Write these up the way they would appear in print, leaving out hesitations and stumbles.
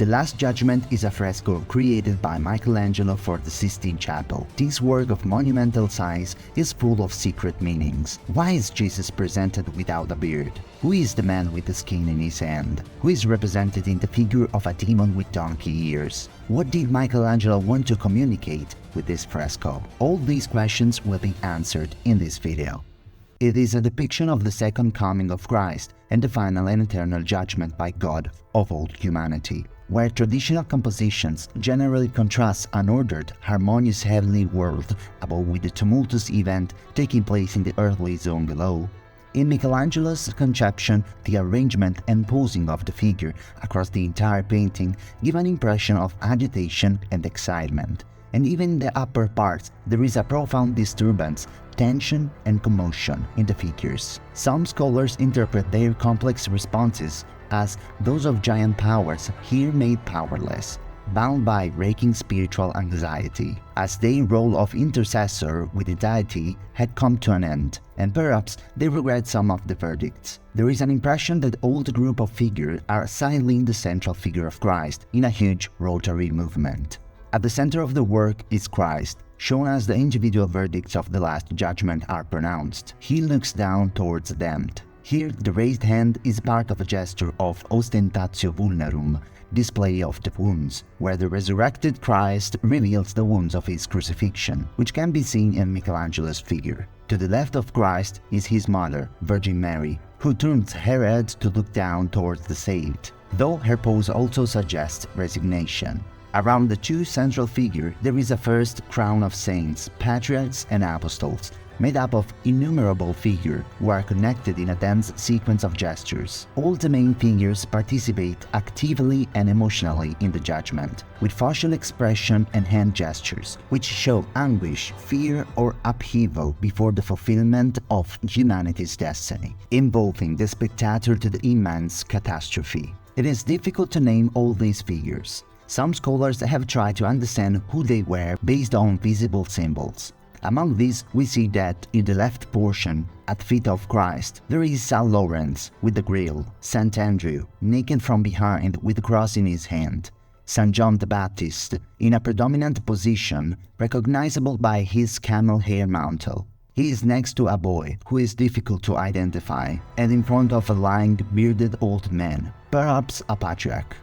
The Last Judgement is a fresco created by Michelangelo for the Sistine Chapel. This work of monumental size is full of secret meanings. Why is Jesus presented without a beard? Who is the man with the skin in his hand? Who is represented in the figure of a demon with donkey ears? What did Michelangelo want to communicate with this fresco? All these questions will be answered in this video. It is a depiction of the second coming of Christ and the final and eternal judgment by God of all humanity, where traditional compositions generally contrast an ordered, harmonious heavenly world above with the tumultuous event taking place in the earthly zone below. In Michelangelo's conception, the arrangement and posing of the figure across the entire painting give an impression of agitation and excitement, and even in the upper parts there is a profound disturbance, tension and commotion in the figures. Some scholars interpret their complex responses as those of giant powers here made powerless, bound by racking spiritual anxiety, as their role of intercessor with the deity had come to an end, and perhaps they regret some of the verdicts. There is an impression that all the group of figures are silently the central figure of Christ in a huge rotary movement. At the center of the work is Christ, shown as the individual verdicts of the Last Judgment are pronounced. He looks down towards the damned. Here, the raised hand is part of a gesture of ostentatio vulnerum, display of the wounds, where the resurrected Christ reveals the wounds of his crucifixion, which can be seen in Michelangelo's figure. To the left of Christ is his mother, Virgin Mary, who turns her head to look down towards the saved, though her pose also suggests resignation. Around the two central figures there is a first crown of saints, patriarchs and apostles, made up of innumerable figures who are connected in a dense sequence of gestures. All the main figures participate actively and emotionally in the judgment, with facial expression and hand gestures, which show anguish, fear or upheaval before the fulfillment of humanity's destiny, involving the spectator to the immense catastrophe. It is difficult to name all these figures. Some scholars have tried to understand who they were based on visible symbols. Among these, we see that in the left portion, at feet of Christ, there is St. Lawrence with the grill, St. Andrew, naked from behind with the cross in his hand, St. John the Baptist, in a predominant position, recognizable by his camel hair mantle. He is next to a boy, who is difficult to identify, and in front of a lying, bearded old man, perhaps a patriarch.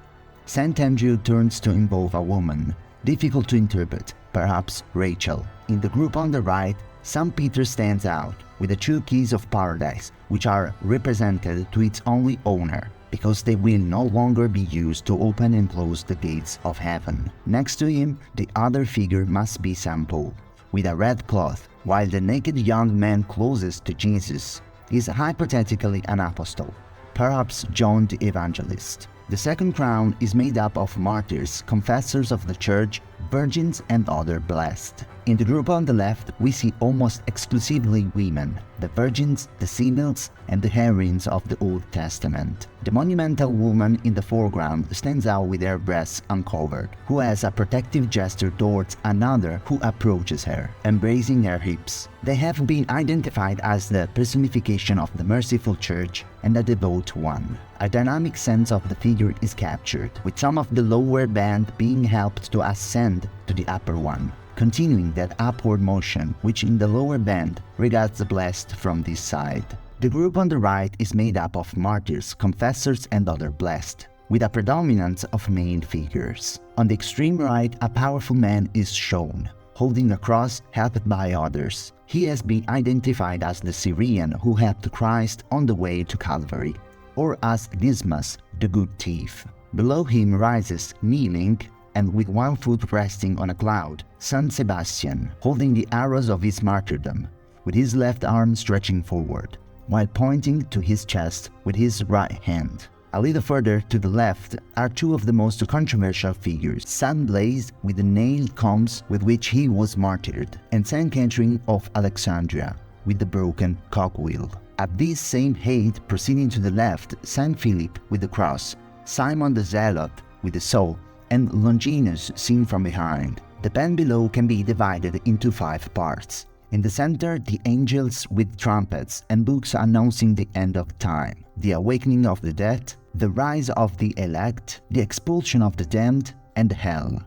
St. Andrew turns to involve a woman, difficult to interpret, perhaps Rachel. In the group on the right, St. Peter stands out with the two keys of paradise, which are represented to its only owner, because they will no longer be used to open and close the gates of heaven. Next to him, the other figure must be St. Paul, with a red cloth, while the naked young man closest to Jesus is hypothetically an apostle, perhaps John the Evangelist. The second crown is made up of martyrs, confessors of the Church, virgins and other blessed. In the group on the left, we see almost exclusively women, the virgins, the sibyls, and the heroines of the Old Testament. The monumental woman in the foreground stands out with her breasts uncovered, who has a protective gesture towards another who approaches her, embracing her hips. They have been identified as the personification of the merciful Church and the devout one. A dynamic sense of the figure is captured, with some of the lower band being helped to ascend to the upper one, continuing that upward motion which in the lower band regards the blessed from this side. The group on the right is made up of martyrs, confessors and other blessed, with a predominance of main figures. On the extreme right, a powerful man is shown, holding a cross helped by others. He has been identified as the Syrian who helped Christ on the way to Calvary, or as Dismas, the good thief. Below him rises, kneeling, and with one foot resting on a cloud, St. Sebastian, holding the arrows of his martyrdom, with his left arm stretching forward, while pointing to his chest with his right hand. A little further to the left are two of the most controversial figures, St. Blaise with the nailed combs with which he was martyred, and St. Catherine of Alexandria with the broken cogwheel. At this same height, proceeding to the left, St. Philip with the cross, Simon the Zealot with the saw, and Longinus seen from behind. The band below can be divided into 5 parts. In the center, the angels with trumpets and books announcing the end of time, the awakening of the dead, the rise of the elect, the expulsion of the damned, and hell.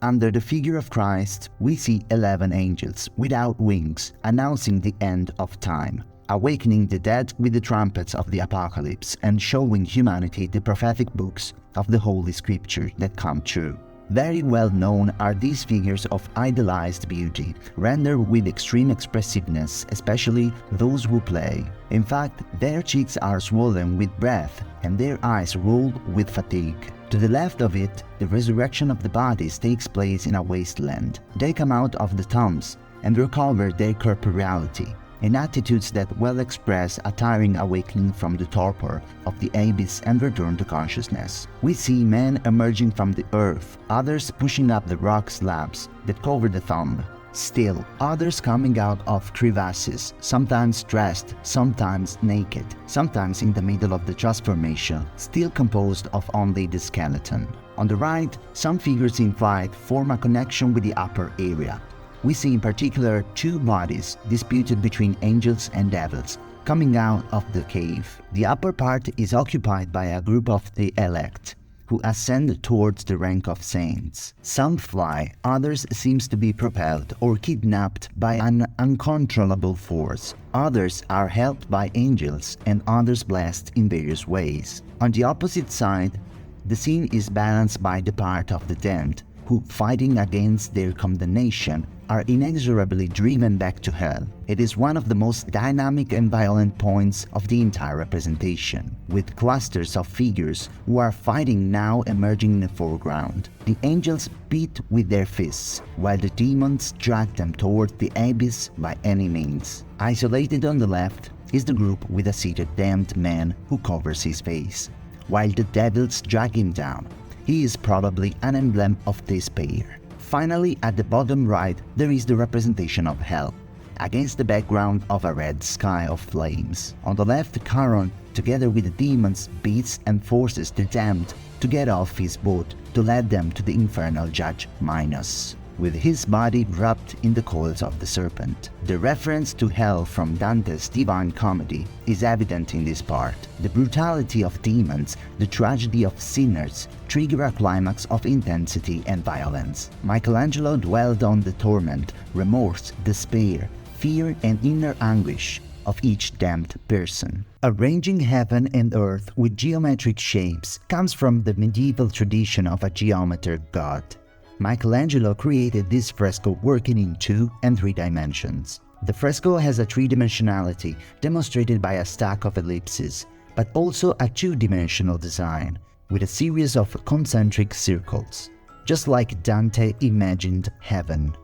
Under the figure of Christ, we see 11 angels without wings announcing the end of time, awakening the dead with the trumpets of the apocalypse and showing humanity the prophetic books of the Holy Scripture that come true. Very well known are these figures of idealized beauty, rendered with extreme expressiveness, especially those who play. In fact, their cheeks are swollen with breath and their eyes roll with fatigue. To the left of it, the resurrection of the bodies takes place in a wasteland. They come out of the tombs and recover their corporeality, in attitudes that well express a tiring awakening from the torpor of the abyss and return to consciousness. We see men emerging from the earth, others pushing up the rock slabs that cover the tomb. Still, others coming out of crevasses, sometimes dressed, sometimes naked, sometimes in the middle of the transformation, still composed of only the skeleton. On the right, some figures in flight form a connection with the upper area. We see in particular two bodies disputed between angels and devils, coming out of the cave. The upper part is occupied by a group of the elect, who ascend towards the rank of saints. Some fly, others seems to be propelled or kidnapped by an uncontrollable force. Others are helped by angels and others blessed in various ways. On the opposite side, the scene is balanced by the part of the damned, who, fighting against their condemnation, are inexorably driven back to hell. It is one of the most dynamic and violent points of the entire representation, with clusters of figures who are fighting now emerging in the foreground. The angels beat with their fists, while the demons drag them toward the abyss by any means. Isolated on the left is the group with a seated damned man who covers his face, while the devils drag him down. He is probably an emblem of despair. Finally, at the bottom right, there is the representation of hell, against the background of a red sky of flames. On the left, Charon, together with the demons, beats and forces the damned to get off his boat to lead them to the infernal judge Minos, with his body wrapped in the coils of the serpent. The reference to hell from Dante's Divine Comedy is evident in this part. The brutality of demons, the tragedy of sinners, trigger a climax of intensity and violence. Michelangelo dwelled on the torment, remorse, despair, fear and inner anguish of each damned person. Arranging heaven and earth with geometric shapes comes from the medieval tradition of a geometer god. Michelangelo created this fresco working in 2 and 3 dimensions. The fresco has a 3-dimensionality demonstrated by a stack of ellipses, but also a 2-dimensional design, with a series of concentric circles, just like Dante imagined heaven.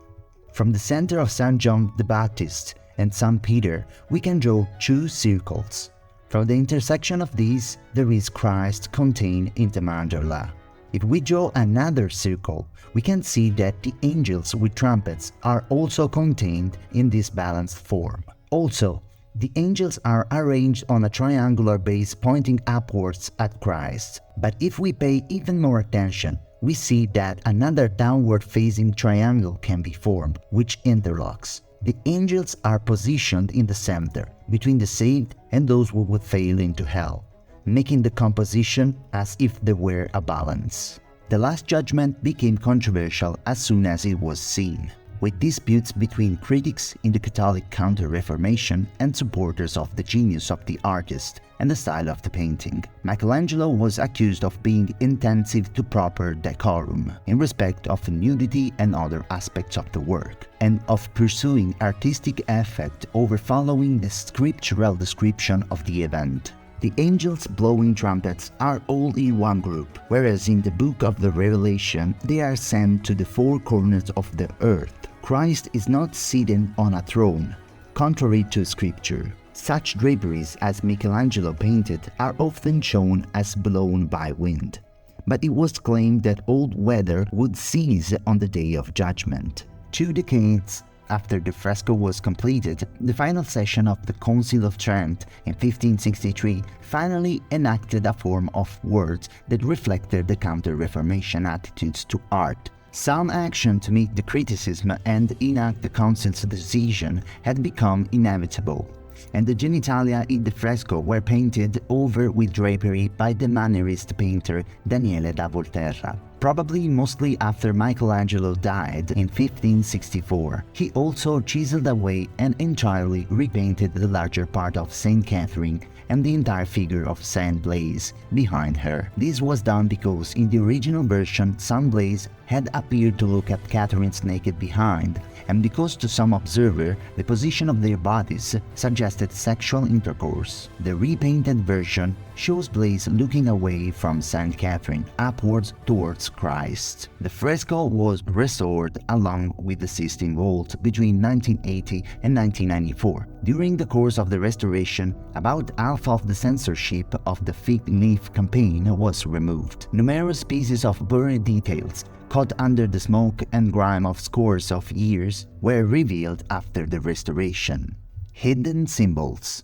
From the center of St. John the Baptist and St. Peter, we can draw 2 circles. From the intersection of these, there is Christ contained in the mandala. If we draw another circle, we can see that the angels with trumpets are also contained in this balanced form. Also, the angels are arranged on a triangular base pointing upwards at Christ. But if we pay even more attention, we see that another downward-facing triangle can be formed, which interlocks. The angels are positioned in the center, between the saved and those who would fail into hell, making the composition as if there were a balance. The Last Judgement became controversial as soon as it was seen, with disputes between critics in the Catholic Counter-Reformation and supporters of the genius of the artist and the style of the painting. Michelangelo was accused of being insensitive to proper decorum in respect of nudity and other aspects of the work, and of pursuing artistic effect over following the scriptural description of the event. The angels blowing trumpets are all in one group, whereas in the book of the Revelation they are sent to the 4 corners of the earth. Christ is not seated on a throne, contrary to scripture. Such draperies as Michelangelo painted are often shown as blown by wind, but it was claimed that old weather would cease on the day of judgment. 2 decades after the fresco was completed, the final session of the Council of Trent in 1563 finally enacted a form of words that reflected the Counter-Reformation attitudes to art, Some action to meet the criticism and enact the council's decision had become inevitable, and the genitalia in the fresco were painted over with drapery by the Mannerist painter Daniele da Volterra. Probably mostly after Michelangelo died in 1564. He also chiseled away and entirely repainted the larger part of Saint Catherine and the entire figure of Saint Blaise behind her. This was done because in the original version Saint Blaise had appeared to look at Catherine's naked behind, and because to some observer the position of their bodies suggested sexual intercourse. The repainted version shows Blaise looking away from Saint Catherine upwards towards Christ. The fresco was restored along with the Sistine vault between 1980 and 1994. During the course of the restoration, about half of the censorship of the fig leaf campaign was removed. Numerous pieces of blurry details caught under the smoke and grime of scores of years were revealed after the restoration. Hidden symbols.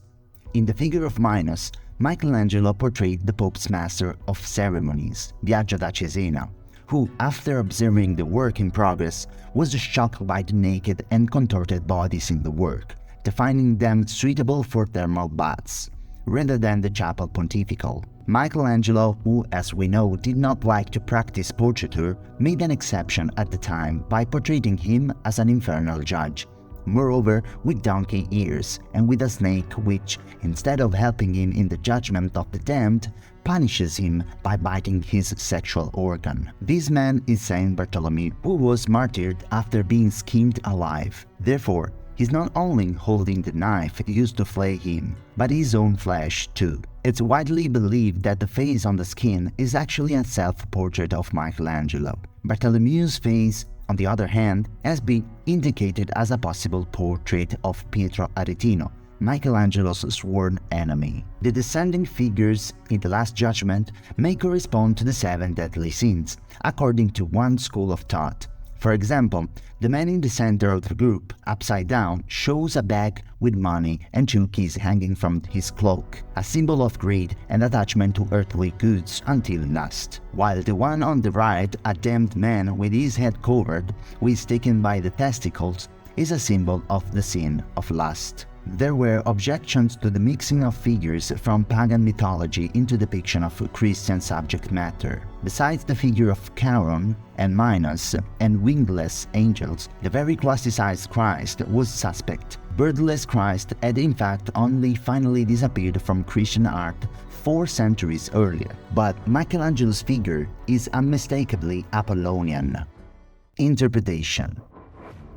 In the figure of Minos, Michelangelo portrayed the Pope's master of ceremonies, Biagio da Cesena, who, after observing the work in progress, was shocked by the naked and contorted bodies in the work, defining them suitable for thermal baths, rather than the chapel pontifical. Michelangelo, who, as we know, did not like to practice portraiture, made an exception at the time by portraying him as an infernal judge, moreover with donkey ears and with a snake which, instead of helping him in the judgment of the damned, punishes him by biting his sexual organ. This man is Saint Bartholomew, who was martyred after being skinned alive. Therefore, he's not only holding the knife used to flay him, but his own flesh too. It's widely believed that the face on the skin is actually a self-portrait of Michelangelo. Bartholomew's face, on the other hand, has been indicated as a possible portrait of Pietro Aretino, Michelangelo's sworn enemy. The descending figures in the Last Judgement may correspond to the 7 deadly sins, according to one school of thought. For example, the man in the center of the group, upside down, shows a bag with money and 2 keys hanging from his cloak, a symbol of greed and attachment to earthly goods until lust, while the one on the right, a damned man with his head covered, who is taken by the testicles, is a symbol of the sin of lust. There were objections to the mixing of figures from pagan mythology into depiction of Christian subject matter. Besides the figure of Charon and Minos and wingless angels, the very classicized Christ was suspect. Birdless Christ had in fact only finally disappeared from Christian art 4 centuries earlier, but Michelangelo's figure is unmistakably Apollonian. Interpretation.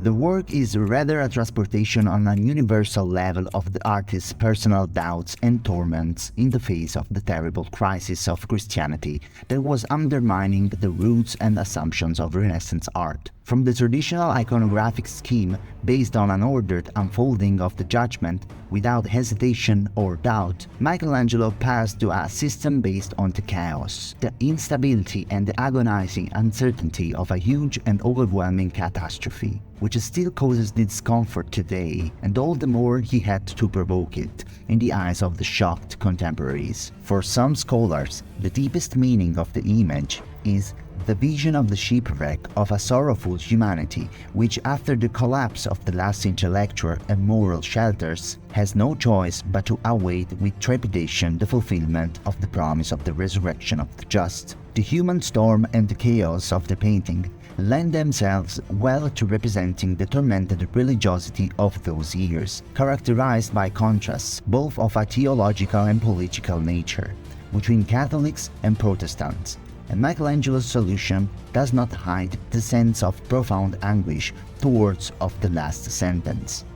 The work is rather a transportation on a universal level of the artist's personal doubts and torments in the face of the terrible crisis of Christianity that was undermining the roots and assumptions of Renaissance art. From the traditional iconographic scheme based on an ordered unfolding of the judgment without hesitation or doubt, Michelangelo passed to a system based on the chaos, the instability and the agonizing uncertainty of a huge and overwhelming catastrophe, which still causes discomfort today, and all the more he had to provoke it in the eyes of the shocked contemporaries. For some scholars, the deepest meaning of the image is the vision of the shipwreck of a sorrowful humanity which, after the collapse of the last intellectual and moral shelters, has no choice but to await with trepidation the fulfillment of the promise of the resurrection of the just. The human storm and the chaos of the painting lend themselves well to representing the tormented religiosity of those years, characterized by contrasts both of a theological and political nature between Catholics and Protestants. And Michelangelo's solution does not hide the sense of profound anguish towards of the last sentence.